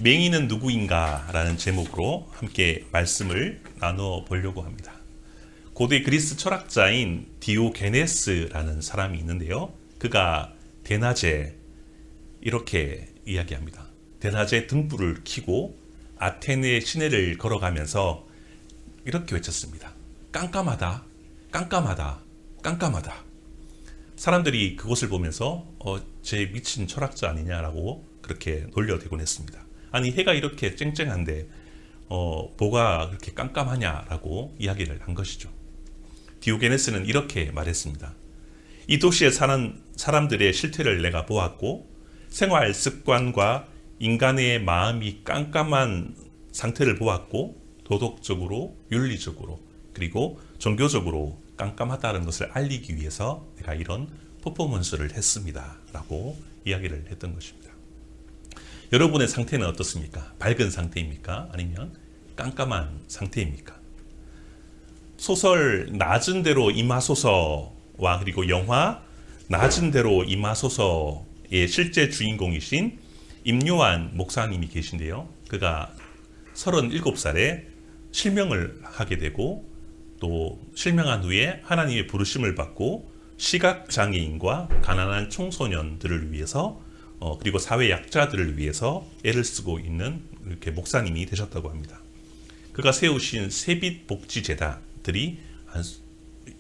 맹인은 누구인가? 라는 제목으로 함께 말씀을 나누어 보려고 합니다. 고대 그리스 철학자인 디오게네스라는 사람이 있는데요. 그가 대낮에 이렇게 이야기합니다. 대낮에 등불을 켜고 아테네 시내를 걸어가면서 이렇게 외쳤습니다. 깜깜하다, 깜깜하다, 깜깜하다. 사람들이 그것을 보면서 제 미친 철학자 아니냐라고 그렇게 놀려대곤 했습니다. 아니 해가 이렇게 쨍쨍한데 뭐가 그렇게 깜깜하냐라고 이야기를 한 것이죠. 디오게네스는 이렇게 말했습니다. 이 도시에 사는 사람들의 실태를 내가 보았고 생활 습관과 인간의 마음이 깜깜한 상태를 보았고 도덕적으로, 윤리적으로, 그리고 종교적으로 깜깜하다는 것을 알리기 위해서 내가 이런 퍼포먼스를 했습니다. 라고 이야기를 했던 것입니다. 여러분의 상태는 어떻습니까? 밝은 상태입니까? 아니면 깜깜한 상태입니까? 소설 낮은 대로 임하소서와 그리고 영화 낮은 대로 임하소서의 실제 주인공이신 임요한 목사님이 계신데요. 그가 37살에 실명을 하게 되고 또 실명한 후에 하나님의 부르심을 받고 시각장애인과 가난한 청소년들을 위해서 그리고 사회 약자들을 위해서 애를 쓰고 있는 이렇게 목사님이 되셨다고 합니다. 그가 세우신 세빛 복지재단들이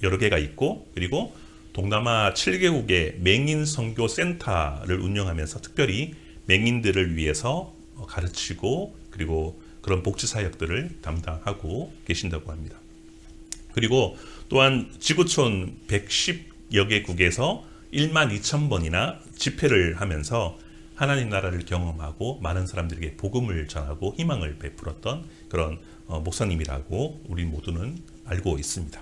여러 개가 있고 그리고 동남아 7개국의 맹인 선교 센터를 운영하면서 특별히 맹인들을 위해서 가르치고 그리고 그런 복지 사역들을 담당하고 계신다고 합니다. 그리고 또한 지구촌 110여 개국에서 1만 2천 번이나 집회를 하면서 하나님 나라를 경험하고 많은 사람들에게 복음을 전하고 희망을 베풀었던 그런 목사님이라고 우리 모두는 알고 있습니다.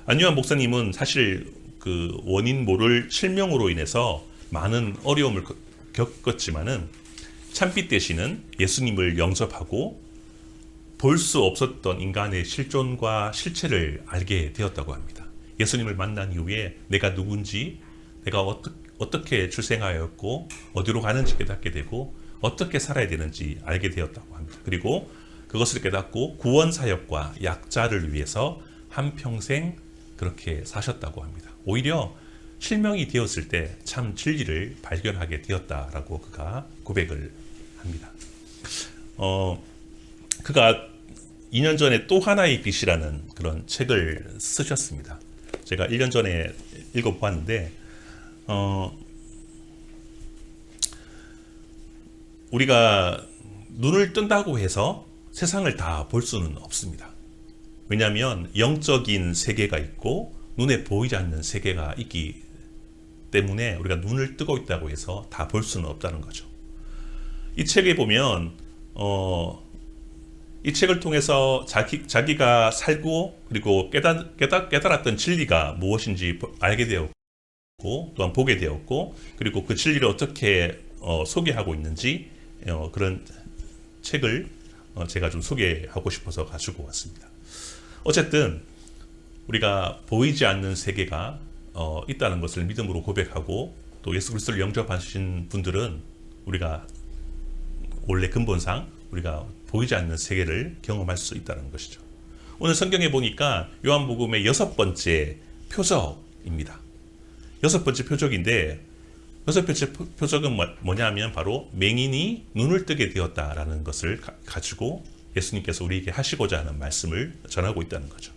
안유한 목사님은 사실 그 원인 모를 실명으로 인해서 많은 어려움을 겪었지만은 참빛 되시는 예수님을 영접하고 볼 수 없었던 인간의 실존과 실체를 알게 되었다고 합니다. 예수님을 만난 이후에 내가 누군지, 내가 어떻게 출생하였고 어디로 가는지 깨닫게 되고 어떻게 살아야 되는지 알게 되었다고 합니다. 그리고 그것을 깨닫고 구원 사역과 약자를 위해서 한평생 그렇게 사셨다고 합니다. 오히려 실명이 되었을 때 참 진리를 발견하게 되었다라고 그가 고백을 합니다. 그가 2년 전에 또 하나의 빛이라는 그런 책을 쓰셨습니다. 제가 1년 전에 읽어보았는데 우리가 눈을 뜬다고 해서 세상을 다 볼 수는 없습니다. 왜냐하면 영적인 세계가 있고 눈에 보이지 않는 세계가 있기 때문에 우리가 눈을 뜨고 있다고 해서 다 볼 수는 없다는 거죠. 이 책에 보면 이 책을 통해서 자기가 살고 그리고 깨달았던 진리가 무엇인지 알게 되었고 또한 보게 되었고 그리고 그 진리를 어떻게 소개하고 있는지 그런 책을 제가 좀 소개하고 싶어서 가지고 왔습니다. 어쨌든 우리가 보이지 않는 세계가 있다는 것을 믿음으로 고백하고 또 예수 그리스도를 영접하신 분들은 우리가 원래 근본상 우리가 보이지 않는 세계를 경험할 수 있다는 것이죠. 오늘 성경에 보니까 요한복음의 6번째 표적입니다. 6번째 표적인데 6번째 표적은 뭐냐면 바로 맹인이 눈을 뜨게 되었다라는 것을 가지고 예수님께서 우리에게 하시고자 하는 말씀을 전하고 있다는 거죠.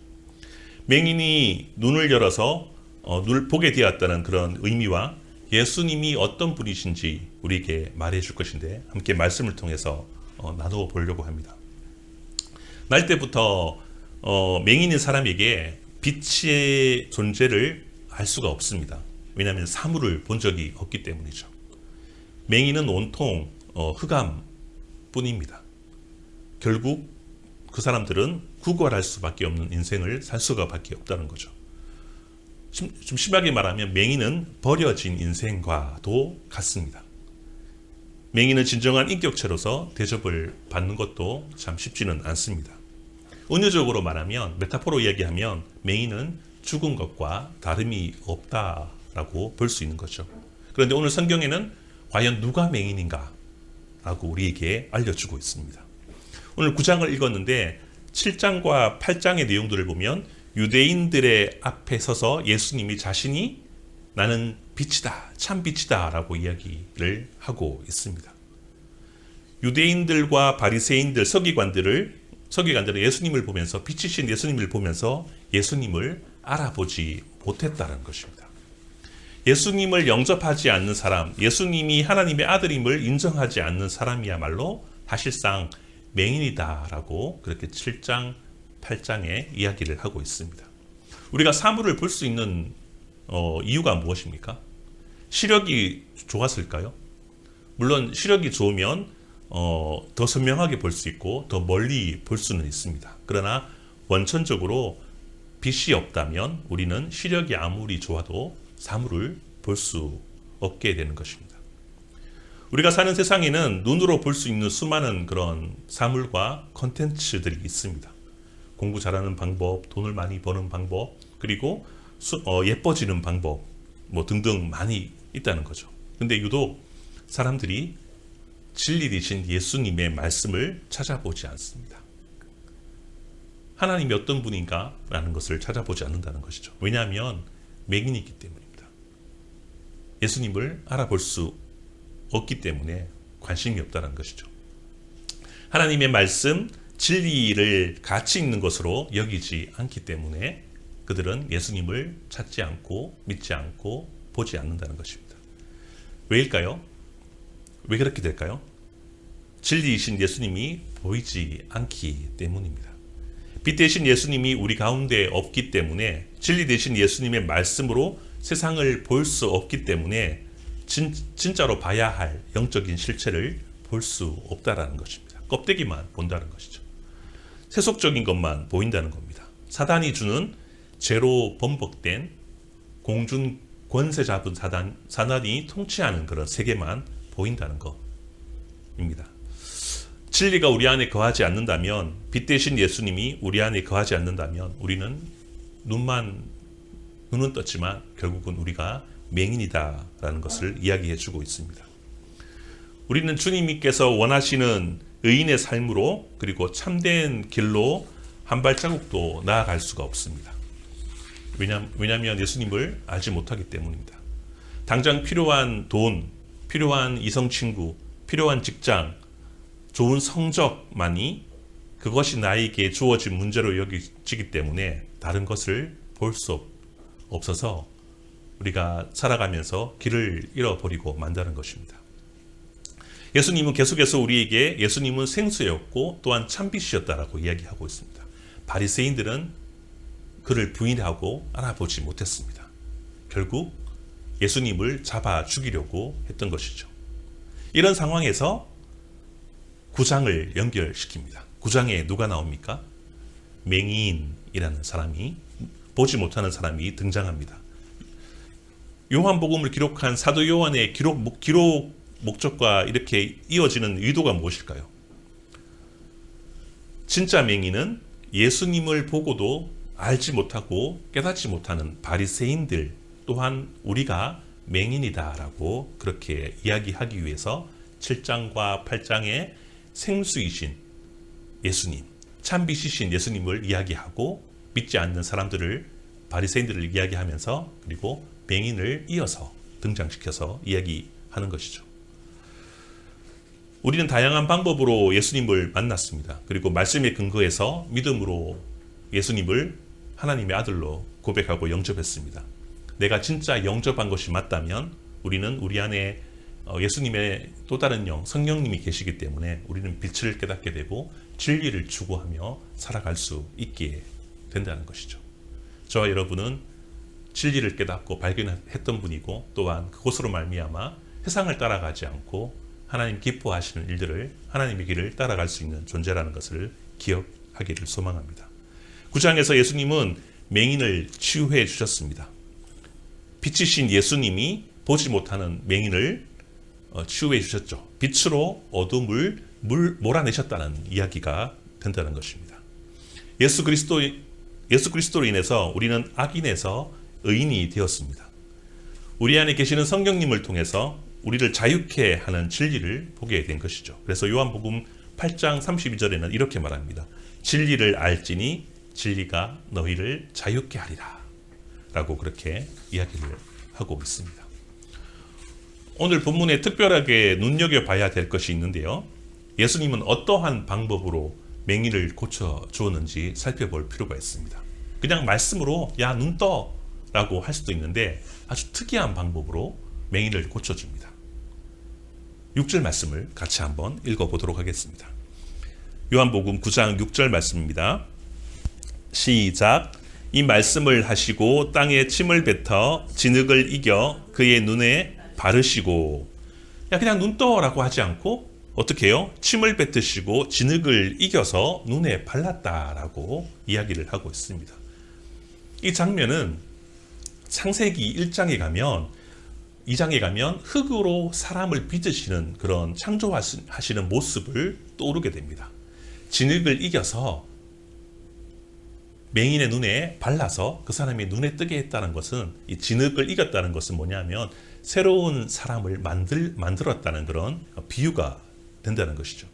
맹인이 눈을 열어서 눈을 보게 되었다는 그런 의미와 예수님이 어떤 분이신지 우리에게 말해 줄 것인데 함께 말씀을 통해서 나누어 보려고 합니다. 날 때부터 맹인인 사람에게 빛의 존재를 알 수가 없습니다. 왜냐하면 사물을 본 적이 없기 때문이죠. 맹인은 온통 흑암뿐입니다. 결국 그 사람들은 구걸할 수밖에 없는 인생을 살 수가 밖에 없다는 거죠. 좀 심하게 말하면 맹인은 버려진 인생과도 같습니다. 맹인은 진정한 인격체로서 대접을 받는 것도 참 쉽지는 않습니다. 은유적으로 말하면 메타포로 이야기하면 맹인은 죽은 것과 다름이 없다라고 볼 수 있는 거죠. 그런데 오늘 성경에는 과연 누가 맹인인가? 라고 우리에게 알려주고 있습니다. 오늘 9장을 읽었는데 7장과 8장의 내용들을 보면 유대인들의 앞에 서서 예수님이 자신이 나는 빛이다, 참 빛이다 라고 이야기를 하고 있습니다. 유대인들과 바리새인들, 서기관들은 예수님을 보면서, 빛이신 예수님을 보면서 예수님을 알아보지 못했다는 것입니다. 예수님을 영접하지 않는 사람, 예수님이 하나님의 아들임을 인정하지 않는 사람이야말로 사실상 맹인이다라고 그렇게 7장, 8장에 이야기를 하고 있습니다. 우리가 사물을 볼 수 있는 이유가 무엇입니까? 시력이 좋았을까요? 물론 시력이 좋으면 더 선명하게 볼 수 있고 더 멀리 볼 수는 있습니다. 그러나 원천적으로 빛이 없다면 우리는 시력이 아무리 좋아도 사물을 볼 수 없게 되는 것입니다. 우리가 사는 세상에는 눈으로 볼 수 있는 수많은 그런 사물과 콘텐츠들이 있습니다. 공부 잘하는 방법, 돈을 많이 버는 방법, 그리고 예뻐지는 방법 등등 많이 있다는 거죠. 근데 유독 사람들이 진리 되신 예수님의 말씀을 찾아보지 않습니다. 하나님이 어떤 분인가 라는 것을 찾아보지 않는다는 것이죠. 왜냐하면 맹인이기 때문입니다. 예수님을 알아볼 수 없기 때문에 관심이 없다는 것이죠. 하나님의 말씀, 진리를 가치 있는 것으로 여기지 않기 때문에 그들은 예수님을 찾지 않고 믿지 않고 보지 않는다는 것입니다. 왜일까요? 왜 그렇게 될까요? 진리이신 예수님이 보이지 않기 때문입니다. 빛 대신 예수님이 우리 가운데 없기 때문에, 진리 대신 예수님의 말씀으로 세상을 볼 수 없기 때문에 진짜로 봐야 할 영적인 실체를 볼 수 없다라는 것입니다. 껍데기만 본다는 것이죠. 세속적인 것만 보인다는 겁니다. 사단이 주는 죄로 범벅된 공중 권세 잡은 사단이 통치하는 그런 세계만 보인다는 것입니다. 진리가 우리 안에 거하지 않는다면, 빛 대신 예수님이 우리 안에 거하지 않는다면 우리는 눈은 떴지만 결국은 우리가 맹인이다라는 것을 이야기해 주고 있습니다. 우리는 주님께서 원하시는 의인의 삶으로, 그리고 참된 길로 한 발자국도 나아갈 수가 없습니다. 왜냐하면 예수님을 알지 못하기 때문입니다. 당장 필요한 돈, 필요한 이성 친구, 필요한 직장, 좋은 성적만이 그것이 나에게 주어진 문제로 여겨지기 때문에 다른 것을 볼 수 없어서 우리가 살아가면서 길을 잃어버리고 만다는 것입니다. 예수님은 계속해서 우리에게 예수님은 생수였고 또한 참빛이었다라고 이야기하고 있습니다. 바리새인들은 그를 부인하고 알아보지 못했습니다. 결국 예수님을 잡아 죽이려고 했던 것이죠. 이런 상황에서 9장을 연결시킵니다. 9장에 누가 나옵니까? 맹인이라는 사람이, 보지 못하는 사람이 등장합니다. 요한복음을 기록한 사도 요한의 기록 목적과 이렇게 이어지는 의도가 무엇일까요? 진짜 맹인은 예수님을 보고도 알지 못하고 깨닫지 못하는 바리새인들 또한 우리가 맹인이다라고 그렇게 이야기하기 위해서 7장과 8장에 생수이신 예수님, 참빛이신 예수님을 이야기하고 믿지 않는 사람들을, 바리새인들을 이야기하면서 그리고 맹인을 이어서 등장시켜서 이야기하는 것이죠. 우리는 다양한 방법으로 예수님을 만났습니다. 그리고 말씀에 근거해서 믿음으로 예수님을 하나님의 아들로 고백하고 영접했습니다. 내가 진짜 영접한 것이 맞다면 우리는 우리 안에 예수님의 또 다른 영, 성령님이 계시기 때문에 우리는 빛을 깨닫게 되고 진리를 추구하며 살아갈 수 있게 된다는 것이죠. 저와 여러분은 진리를 깨닫고 발견했던 분이고, 또한 그것으로 말미암아 세상을 따라가지 않고 하나님 기뻐하시는 일들을, 하나님의 길을 따라갈 수 있는 존재라는 것을 기억하기를 소망합니다. 9장에서 예수님은 맹인을 치유해 주셨습니다. 빛이신 예수님이 보지 못하는 맹인을 치유해 주셨죠. 빛으로 어둠을 몰아내셨다는 이야기가 된다는 것입니다. 예수 그리스도로 인해서 우리는 악인에서 의인이 되었습니다. 우리 안에 계시는 성령님을 통해서 우리를 자유케 하는 진리를 보게 된 것이죠. 그래서 요한복음 8장 32절에는 이렇게 말합니다. 진리를 알지니 진리가 너희를 자유케 하리라 라고 그렇게 이야기를 하고 있습니다. 오늘 본문에 특별하게 눈여겨봐야 될 것이 있는데요. 예수님은 어떠한 방법으로 맹인을 고쳐주었는지 살펴볼 필요가 있습니다. 그냥 말씀으로 야, 눈 떠! 라고 할 수도 있는데 아주 특이한 방법으로 맹인을 고쳐줍니다. 6절 말씀을 같이 한번 읽어보도록 하겠습니다. 요한복음 9장 6절 말씀입니다. 시작. 이 말씀을 하시고 땅에 침을 뱉어 진흙을 이겨 그의 눈에 바르시고. 야, 그냥 눈 떠라고 하지 않고 어떻게 해요? 침을 뱉으시고 진흙을 이겨서 눈에 발랐다라고 이야기를 하고 있습니다. 이 장면은 창세기 1장에 가면 2장에 가면 흙으로 사람을 빚으시는 그런 창조하시는 모습을 떠오르게 됩니다. 진흙을 이겨서 맹인의 눈에 발라서 그 사람이 눈에 뜨게 했다는 것은, 이 진흙을 이겼다는 것은 뭐냐면 새로운 사람을 만들었다는 그런 비유가 된다는 것이죠.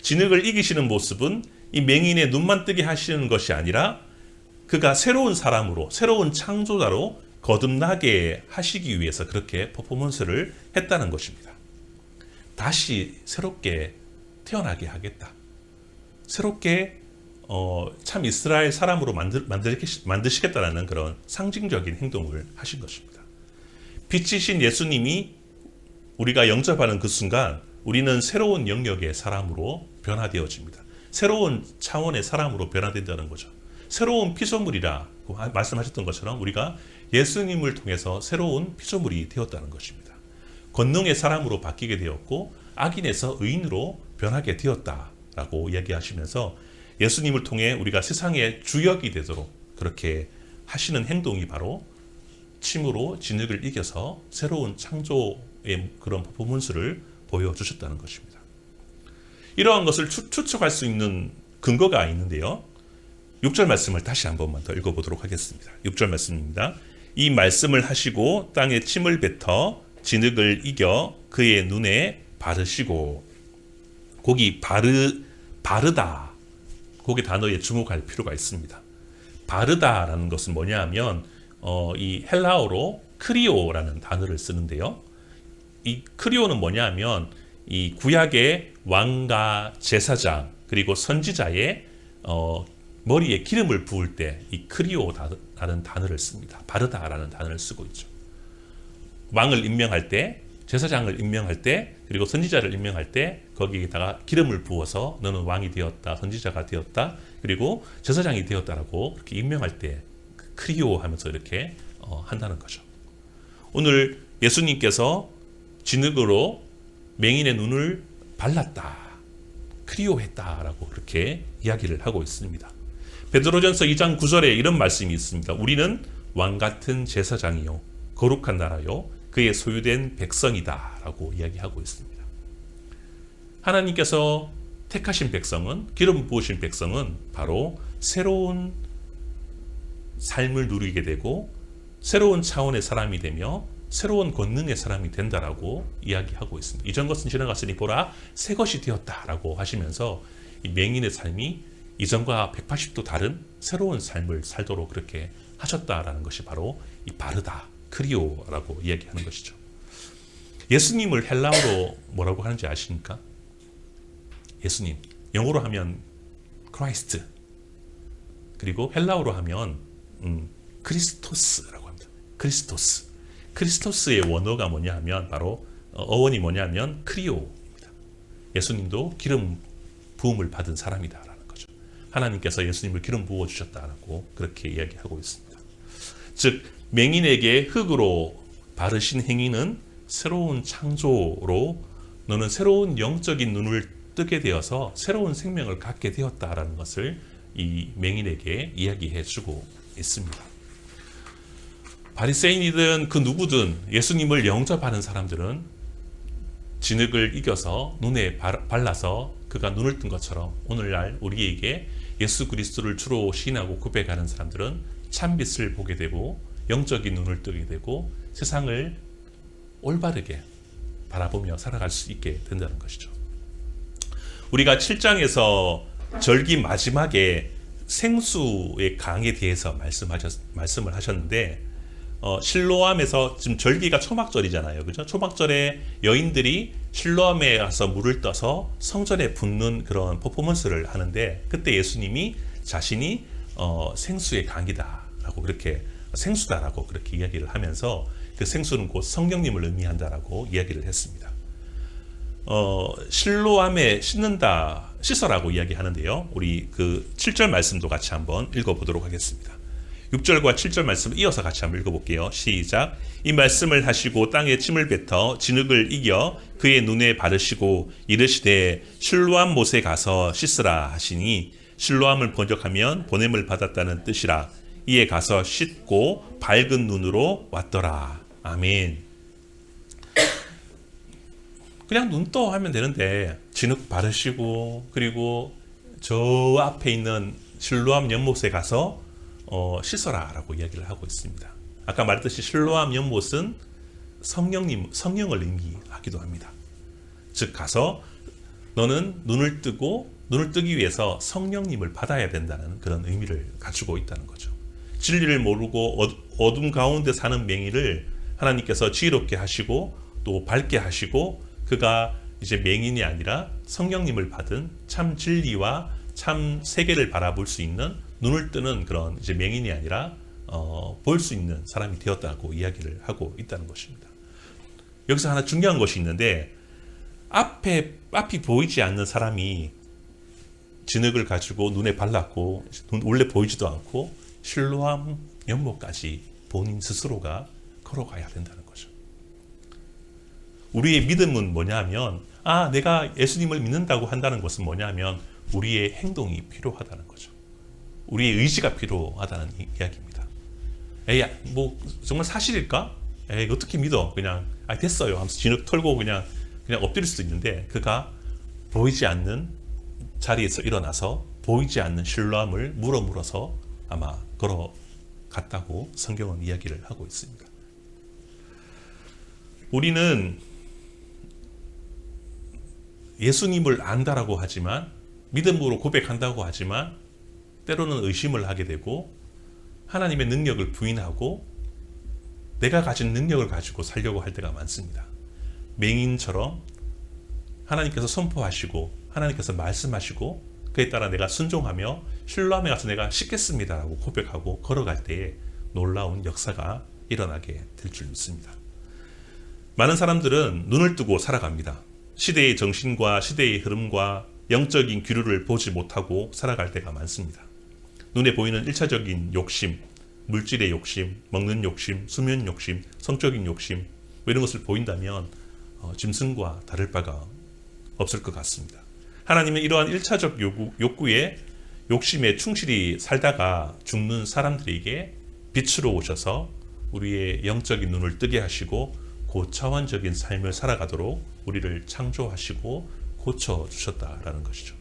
진흙을 이기시는 모습은 이 맹인의 눈만 뜨게 하시는 것이 아니라 그가 새로운 사람으로, 새로운 창조자로 거듭나게 하시기 위해서 그렇게 퍼포먼스를 했다는 것입니다. 다시 새롭게 태어나게 하겠다. 새롭게 참 이스라엘 사람으로 만드시겠다는 그런 상징적인 행동을 하신 것입니다. 빛이신 예수님이 우리가 영접하는 그 순간 우리는 새로운 영역의 사람으로 변화되어집니다. 새로운 차원의 사람으로 변화된다는 거죠. 새로운 피조물이라고 말씀하셨던 것처럼 우리가 예수님을 통해서 새로운 피조물이 되었다는 것입니다. 권능의 사람으로 바뀌게 되었고 악인에서 의인으로 변하게 되었다라고 이야기하시면서 예수님을 통해 우리가 세상의 주역이 되도록 그렇게 하시는 행동이 바로 침으로 진흙을 이겨서 새로운 창조의 그런 퍼포먼스를 보여주셨다는 것입니다. 이러한 것을 추측할 수 있는 근거가 있는데요. 6절 말씀을 다시 한 번만 더 읽어보도록 하겠습니다. 6절 말씀입니다. 이 말씀을 하시고 땅에 침을 뱉어 진흙을 이겨 그의 눈에 바르시고. 거기 바르다. 거기 단어에 주목할 필요가 있습니다. 바르다라는 것은 뭐냐 하면 이 헬라어로 크리오라는 단어를 쓰는데요. 이 크리오는 뭐냐 하면 이 구약의 왕과 제사장 그리고 선지자의 머리에 기름을 부을 때 이 크리오라는 단어를 씁니다. 바르다라는 단어를 쓰고 있죠. 왕을 임명할 때, 제사장을 임명할 때, 그리고 선지자를 임명할 때 거기에다가 기름을 부어서 너는 왕이 되었다, 선지자가 되었다, 그리고 제사장이 되었다라고 그렇게 임명할 때 크리오 하면서 이렇게 한다는 거죠. 오늘 예수님께서 진흙으로 맹인의 눈을 발랐다, 크리오했다라고 그렇게 이야기를 하고 있습니다. 베드로전서 2장 9절에 이런 말씀이 있습니다. 우리는 왕같은 제사장이요 거룩한 나라요 그의 소유된 백성이다 라고 이야기하고 있습니다. 하나님께서 택하신 백성은, 기름 부으신 백성은 바로 새로운 삶을 누리게 되고 새로운 차원의 사람이 되며 새로운 권능의 사람이 된다라고 이야기하고 있습니다. 이전 것은 지나갔으니 보라 새 것이 되었다라고 하시면서 이 맹인의 삶이 이전과 180도 다른 새로운 삶을 살도록 그렇게 하셨다라는 것이 바로 이 바르다, 크리오라고 이야기하는 것이죠. 예수님을 헬라어로 뭐라고 하는지 아십니까? 예수님, 영어로 하면 크라이스트, 그리고 헬라어로 하면 크리스토스라고 합니다. 크리스토스의 원어가 뭐냐 하면 바로 어원이 뭐냐 하면 크리오입니다. 예수님도 기름 부음을 받은 사람이다라는 거죠. 하나님께서 예수님을 기름 부어 주셨다라고 그렇게 이야기하고 있습니다. 즉 맹인에게 흙으로 바르신 행위는 새로운 창조로 너는 새로운 영적인 눈을 뜨게 되어서 새로운 생명을 갖게 되었다라는 것을 이 맹인에게 이야기해 주고 있습니다. 바리새인이든 그 누구든 예수님을 영접하는 사람들은 진흙을 이겨서 눈에 발라서 그가 눈을 뜬 것처럼 오늘날 우리에게 예수 그리스도를 주로 시인하고 고백하는 사람들은 참빛을 보게 되고 영적인 눈을 뜨게 되고 세상을 올바르게 바라보며 살아갈 수 있게 된다는 것이죠. 우리가 7장에서 절기 마지막에 생수의 강에 대해서 말씀을 하셨는데 실로암에서 지금 절기가 초막절이잖아요. 그죠? 초막절에 여인들이 실로암에 가서 물을 떠서 성전에 붓는 그런 퍼포먼스를 하는데 그때 예수님이 자신이 생수의 강이다라고 그렇게 생수다라고 그렇게 이야기를 하면서 그 생수는 곧 성령님을 의미한다라고 이야기를 했습니다. 실로암에 씻는다, 씻어라고 이야기하는데요. 우리 그 7절 말씀도 같이 한번 읽어보도록 하겠습니다. 6절과 7절 말씀을 이어서 같이 한번 읽어볼게요. 시작. 이 말씀을 하시고 땅에 침을 뱉어 진흙을 이겨 그의 눈에 바르시고 이르시되 실로암 못에 가서 씻으라 하시니 실로암을 번역하면 보냄을 받았다는 뜻이라. 이에 가서 씻고 밝은 눈으로 왔더라. 아멘. 그냥 눈 떠 하면 되는데 진흙 바르시고 그리고 저 앞에 있는 실로암 연못에 가서 씻어라 라고 이야기를 하고 있습니다. 아까 말했듯이 실로암 연못은 성령을 의미하기도 합니다. 즉 가서 너는 눈을 뜨기 위해서 성령님을 받아야 된다는 그런 의미를 가지고 있다는 거죠. 진리를 모르고 어둠 가운데 사는 맹인을 하나님께서 지혜롭게 하시고 또 밝게 하시고 그가 이제 맹인이 아니라 성령님을 받은 참 진리와 참 세계를 바라볼 수 있는 눈을 뜨는 그런 이제 맹인이 아니라 볼 수 있는 사람이 되었다고 이야기를 하고 있다는 것입니다. 여기서 하나 중요한 것이 있는데 앞이 보이지 않는 사람이 진흙을 가지고 눈에 발랐고 원래 보이지도 않고 실로암 연못까지 본인 스스로가 걸어가야 된다는 거죠. 우리의 믿음은 뭐냐면 내가 예수님을 믿는다고 한다는 것은 뭐냐면 우리의 행동이 필요하다는 거죠. 우리의 의지가 필요하다는 이야기입니다. 뭐 정말 사실일까? 어떻게 믿어? 그냥 됐어요 하면서 진흙 털고 그냥 엎드릴 수도 있는데 그가 보이지 않는 자리에서 일어나서 보이지 않는 실로암을 물어서 아마 걸어갔다고 성경은 이야기를 하고 있습니다. 우리는 예수님을 안다라고 하지만 믿음으로 고백한다고 하지만 때로는 의심을 하게 되고 하나님의 능력을 부인하고 내가 가진 능력을 가지고 살려고 할 때가 많습니다. 맹인처럼 하나님께서 선포하시고 하나님께서 말씀하시고 그에 따라 내가 순종하며 실로암에 가서 내가 씻겠습니다라고 고백하고 걸어갈 때에 놀라운 역사가 일어나게 될 줄 믿습니다. 많은 사람들은 눈을 뜨고 살아갑니다. 시대의 정신과 시대의 흐름과 영적인 기류를 보지 못하고 살아갈 때가 많습니다. 눈에 보이는 1차적인 욕심, 물질의 욕심, 먹는 욕심, 수면 욕심, 성적인 욕심 이런 것을 보인다면 짐승과 다를 바가 없을 것 같습니다. 하나님은 이러한 1차적 욕구에 욕심에 충실히 살다가 죽는 사람들에게 빛으로 오셔서 우리의 영적인 눈을 뜨게 하시고 고차원적인 삶을 살아가도록 우리를 창조하시고 고쳐주셨다라는 것이죠.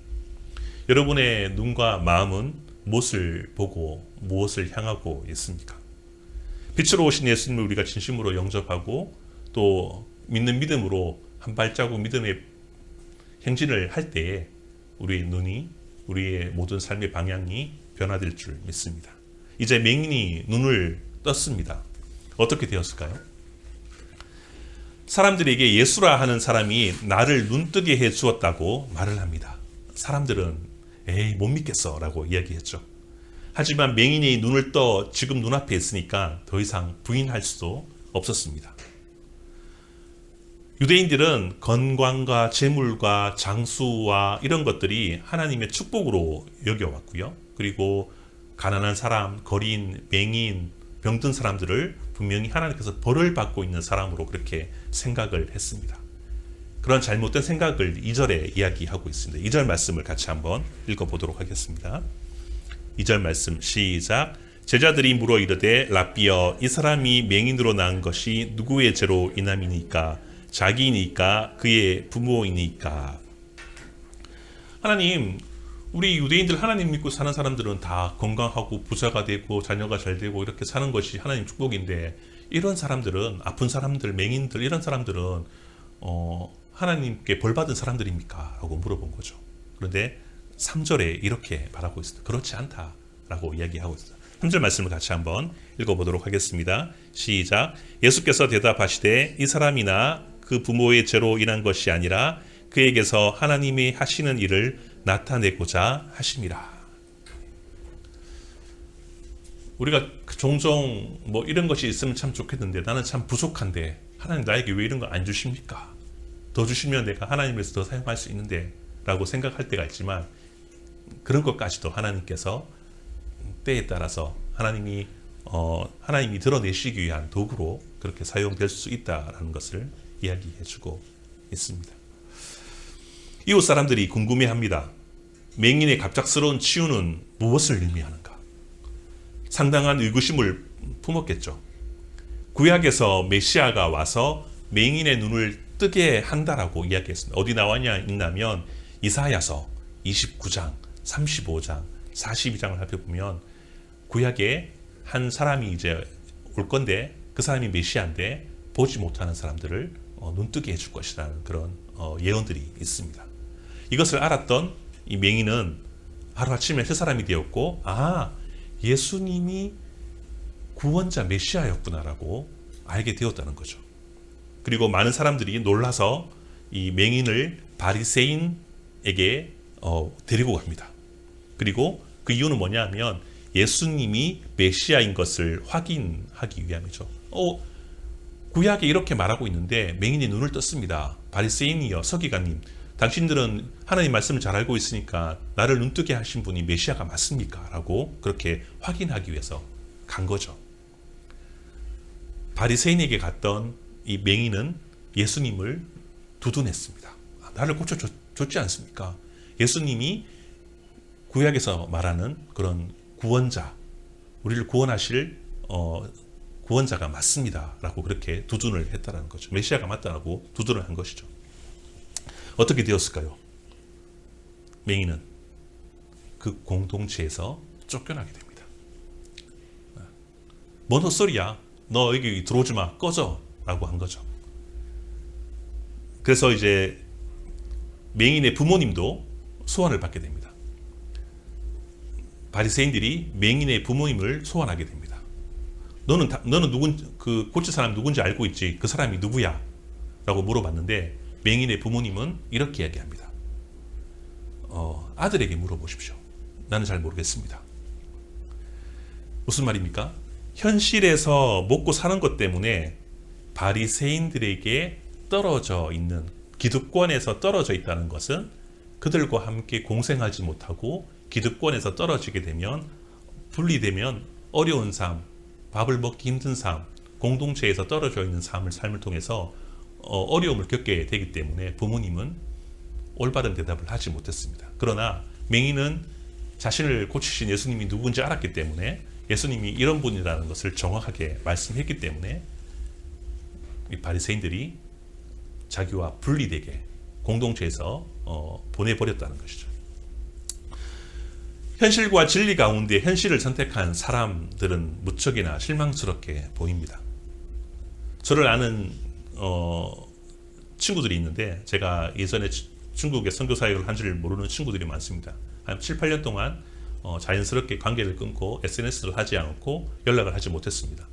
여러분의 눈과 마음은 무엇을 보고 무엇을 향하고 있습니까? 빛으로 오신 예수님을 우리가 진심으로 영접하고 또 믿는 믿음으로 한 발자국 믿음의 행진을 할 때에 우리의 눈이 우리의 모든 삶의 방향이 변화될 줄 믿습니다. 이제 맹인이 눈을 떴습니다. 어떻게 되었을까요? 사람들에게 예수라 하는 사람이 나를 눈뜨게 해 주었다고 말을 합니다. 사람들은 못 믿겠어 라고 이야기했죠. 하지만 맹인이 눈을 떠 지금 눈앞에 있으니까 더 이상 부인할 수도 없었습니다. 유대인들은 건강과 재물과 장수와 이런 것들이 하나님의 축복으로 여겨왔고요. 그리고 가난한 사람, 거리인, 맹인, 병든 사람들을 분명히 하나님께서 벌을 받고 있는 사람으로 그렇게 생각을 했습니다. 그런 잘못된 생각을 2절에 이야기하고 있습니다. 2절 말씀을 같이 한번 읽어보도록 하겠습니다. 2절 말씀 시작. 제자들이 물어 이르되 랍비여 이 사람이 맹인으로 낳은 것이 누구의 죄로 인함이니까 자기이니까 그의 부모이니까. 하나님, 우리 유대인들 하나님 믿고 사는 사람들은 다 건강하고 부자가 되고 자녀가 잘 되고 이렇게 사는 것이 하나님 축복인데 이런 사람들은 아픈 사람들, 맹인들 이런 사람들은 하나님께 벌 받은 사람들입니까? 라고 물어본 거죠. 그런데 3절에 이렇게 말하고 있습니다. 그렇지 않다라고 이야기하고 있습니다. 3절 말씀을 같이 한번 읽어보도록 하겠습니다. 시작. 예수께서 대답하시되 이 사람이나 그 부모의 죄로 인한 것이 아니라 그에게서 하나님이 하시는 일을 나타내고자 하심이라. 우리가 종종 뭐 이런 것이 있으면 참 좋겠는데 나는 참 부족한데 하나님 나에게 왜 이런 거 안 주십니까? 더 주시면 내가 하나님에서 더 사용할 수 있는데 라고 생각할 때가 있지만 그런 것까지도 하나님께서 때에 따라서 하나님이 드러내시기 위한 도구로 그렇게 사용될 수 있다라는 것을 이야기해주고 있습니다. 이웃 사람들이 궁금해합니다. 맹인의 갑작스러운 치유는 무엇을 의미하는가? 상당한 의구심을 품었겠죠. 구약에서 메시아가 와서 맹인의 눈을 뜨게 한다라고 이야기했습니다. 어디 있냐면 이사야서 29장, 35장, 42장을 살펴보면 구약에 한 사람이 이제 올 건데 그 사람이 메시아인데 보지 못하는 사람들을 눈뜨게 해줄 것이라는 그런 예언들이 있습니다. 이것을 알았던 이 맹인은 하루아침에 새 사람이 되었고 예수님이 구원자 메시아였구나라고 알게 되었다는 거죠. 그리고 많은 사람들이 놀라서 이 맹인을 바리새인에게 데리고 갑니다. 그리고 그 이유는 뭐냐 하면 예수님이 메시아인 것을 확인하기 위함이죠. 구약에 이렇게 말하고 있는데 맹인이 눈을 떴습니다. 바리새인이여 서기관님, 당신들은 하나님 말씀을 잘 알고 있으니까 나를 눈뜨게 하신 분이 메시아가 맞습니까? 라고 그렇게 확인하기 위해서 간 거죠. 바리새인에게 갔던 이 맹인은 예수님을 두둔했습니다. 나를 고쳐줬지 않습니까? 예수님이 구약에서 말하는 그런 구원자, 우리를 구원하실 구원자가 맞습니다. 라고 그렇게 두둔을 했다는 거죠. 메시아가 맞다라고 두둔을 한 것이죠. 어떻게 되었을까요? 맹인은 그 공동체에서 쫓겨나게 됩니다. 뭔 헛소리야? 너 여기 들어오지 마. 꺼져. 라고 한 거죠. 그래서 이제 맹인의 부모님도 소환을 받게 됩니다. 바리새인들이 맹인의 부모님을 소환하게 됩니다. 너는 그 고칠 사람이 누군지 알고 있지? 그 사람이 누구야? 라고 물어봤는데 맹인의 부모님은 이렇게 이야기합니다. 아들에게 물어보십시오. 나는 잘 모르겠습니다. 무슨 말입니까? 현실에서 먹고 사는 것 때문에 바리새인들에게 떨어져 있는, 기득권에서 떨어져 있다는 것은 그들과 함께 공생하지 못하고 기득권에서 떨어지게 되면, 분리되면 어려운 삶, 밥을 먹기 힘든 삶, 공동체에서 떨어져 있는 삶을 통해서 어려움을 겪게 되기 때문에 부모님은 올바른 대답을 하지 못했습니다. 그러나 맹인은 자신을 고치신 예수님이 누군지 알았기 때문에 예수님이 이런 분이라는 것을 정확하게 말씀했기 때문에 이 바리새인들이 자기와 분리되게 공동체에서 보내버렸다는 것이죠. 현실과 진리 가운데 현실을 선택한 사람들은 무척이나 실망스럽게 보입니다. 저를 아는 친구들이 있는데 제가 예전에 중국에 선교 사역을 한 줄 모르는 친구들이 많습니다. 한 7, 8년 동안 자연스럽게 관계를 끊고 SNS를 하지 않고 연락을 하지 못했습니다.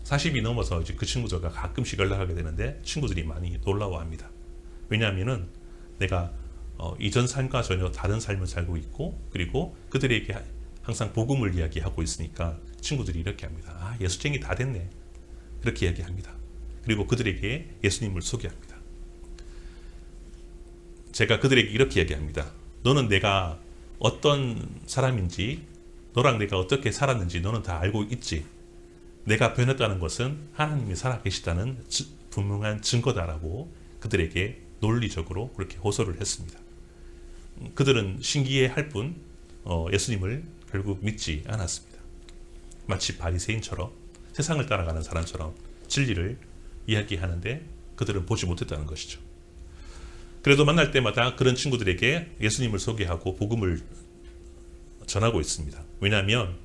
40이 넘어서 이제 그 친구들과 가끔씩 연락하게 되는데 친구들이 많이 놀라워합니다. 왜냐하면은 내가 이전 삶과 전혀 다른 삶을 살고 있고 그리고 그들에게 항상 복음을 이야기하고 있으니까 친구들이 이렇게 합니다. 예수쟁이 다 됐네. 그렇게 이야기합니다. 그리고 그들에게 예수님을 소개합니다. 제가 그들에게 이렇게 이야기합니다. 너는 내가 어떤 사람인지, 너랑 내가 어떻게 살았는지 너는 다 알고 있지. 내가 변했다는 것은 하나님이 살아계시다는 분명한 증거다라고 그들에게 논리적으로 그렇게 호소를 했습니다. 그들은 신기해할 뿐 예수님을 결국 믿지 않았습니다. 마치 바리새인처럼 세상을 따라가는 사람처럼 진리를 이야기하는데 그들은 보지 못했다는 것이죠. 그래도 만날 때마다 그런 친구들에게 예수님을 소개하고 복음을 전하고 있습니다. 왜냐하면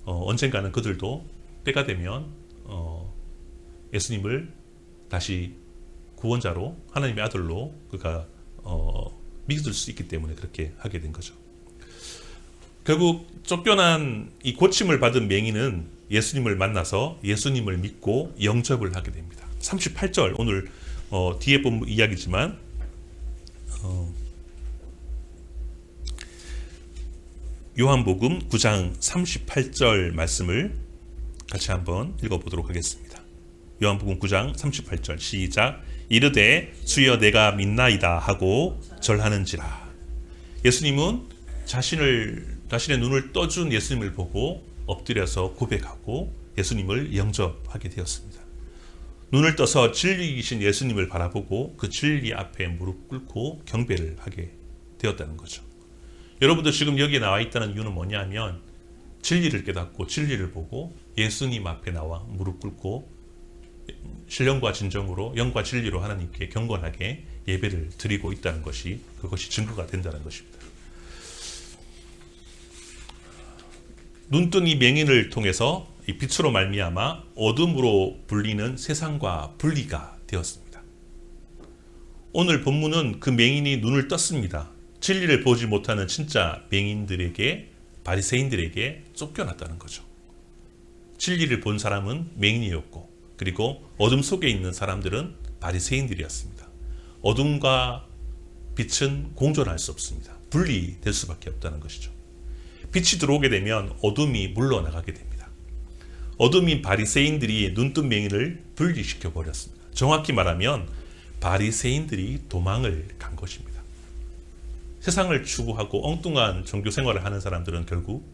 언젠가는 그들도 때가 되면 예수님을 다시 구원자로 하나님의 아들로 그가 믿을 수 있기 때문에 그렇게 하게 된 거죠. 결국 쫓겨난 이 고침을 받은 맹인은 예수님을 만나서 예수님을 믿고 영접을 하게 됩니다. 38절 오늘 뒤에 본 이야기지만 요한복음 9장 38절 말씀을 같이 한번 읽어보도록 하겠습니다. 요한복음 9장 38절 시작. 이르되 주여 내가 믿나이다 하고 절하는지라. 예수님은 자신의 눈을 떠준 예수님을 보고 엎드려서 고백하고 예수님을 영접하게 되었습니다. 눈을 떠서 진리이신 예수님을 바라보고 그 진리 앞에 무릎 꿇고 경배를 하게 되었다는 거죠. 여러분들 지금 여기에 나와 있다는 이유는 뭐냐면 진리를 깨닫고 진리를 보고 예수님 앞에 나와 무릎 꿇고 신령과 진정으로 영과 진리로 하나님께 경건하게 예배를 드리고 있다는 것이 그것이 증거가 된다는 것입니다. 눈뜬 이 맹인을 통해서 이 빛으로 말미암아 어둠으로 불리는 세상과 분리가 되었습니다. 오늘 본문은 그 맹인이 눈을 떴습니다. 진리를 보지 못하는 진짜 맹인들에게 바리새인들에게 쫓겨났다는 거죠. 진리를 본 사람은 맹인이었고 그리고 어둠 속에 있는 사람들은 바리새인들이었습니다. 어둠과 빛은 공존할 수 없습니다. 분리될 수밖에 없다는 것이죠. 빛이 들어오게 되면 어둠이 물러나가게 됩니다. 어둠인 바리새인들이 눈뜬 맹인을 분리시켜 버렸습니다. 정확히 말하면 바리새인들이 도망을 간 것입니다. 세상을 추구하고 엉뚱한 종교 생활을 하는 사람들은 결국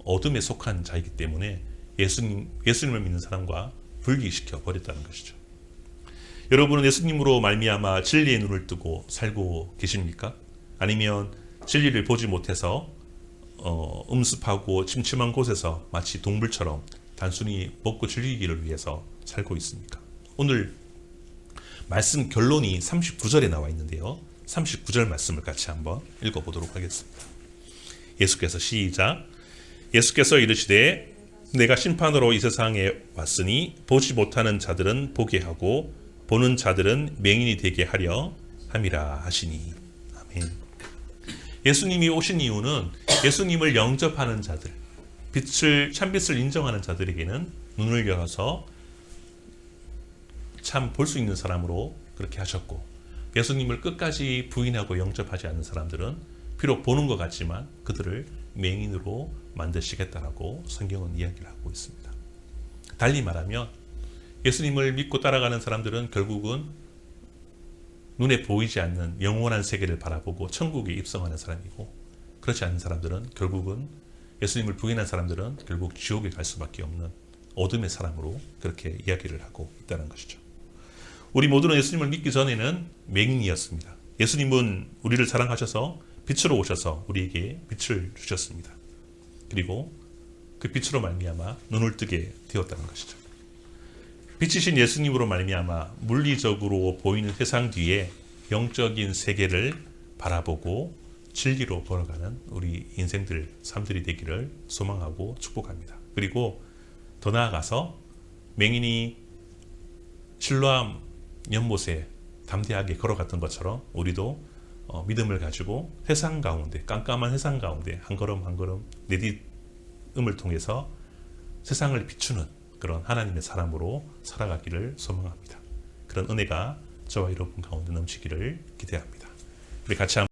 어둠에 속한 자이기 때문에 예수님을 믿는 사람과 분리시켜 버렸다는 것이죠. 여러분은 예수님으로 말미암아 진리의 눈을 뜨고 살고 계십니까? 아니면 진리를 보지 못해서 음습하고 침침한 곳에서 마치 동물처럼 단순히 먹고 즐기기를 위해서 살고 있습니까? 오늘 말씀 결론이 39절에 나와 있는데요. 39절 말씀을 같이 한번 읽어보도록 하겠습니다. 예수께서 시작. 예수께서 이르시되 내가 심판으로 이 세상에 왔으니 보지 못하는 자들은 보게 하고 보는 자들은 맹인이 되게 하려 함이라 하시니. 아멘. 예수님이 오신 이유는 예수님을 영접하는 자들, 참빛을 인정하는 자들에게는 눈을 열어서 참 볼 수 있는 사람으로 그렇게 하셨고, 예수님을 끝까지 부인하고 영접하지 않는 사람들은 비록 보는 것 같지만 그들을 맹인으로 만드시겠다라고 성경은 이야기를 하고 있습니다. 달리 말하면 예수님을 믿고 따라가는 사람들은 결국은 눈에 보이지 않는 영원한 세계를 바라보고 천국에 입성하는 사람이고, 그렇지 않은 사람들은 결국은 예수님을 부인한 사람들은 결국 지옥에 갈 수밖에 없는 어둠의 사람으로 그렇게 이야기를 하고 있다는 것이죠. 우리 모두는 예수님을 믿기 전에는 맹인이었습니다. 예수님은 우리를 사랑하셔서 빛으로 오셔서 우리에게 빛을 주셨습니다. 그리고 그 빛으로 말미암아 눈을 뜨게 되었다는 것이죠. 빛이신 예수님으로 말미암아 물리적으로 보이는 세상 뒤에 영적인 세계를 바라보고 진리로 걸어가는 우리 인생들 삶들이 되기를 소망하고 축복합니다. 그리고 더 나아가서 맹인이 실로암 연못에 담대하게 걸어갔던 것처럼 우리도 믿음을 가지고 세상 가운데, 깜깜한 세상 가운데 한 걸음 한 걸음 내딛음을 통해서 세상을 비추는 그런 하나님의 사람으로 살아가기를 소망합니다. 그런 은혜가 저와 여러분 가운데 넘치기를 기대합니다. 우리 같이 한번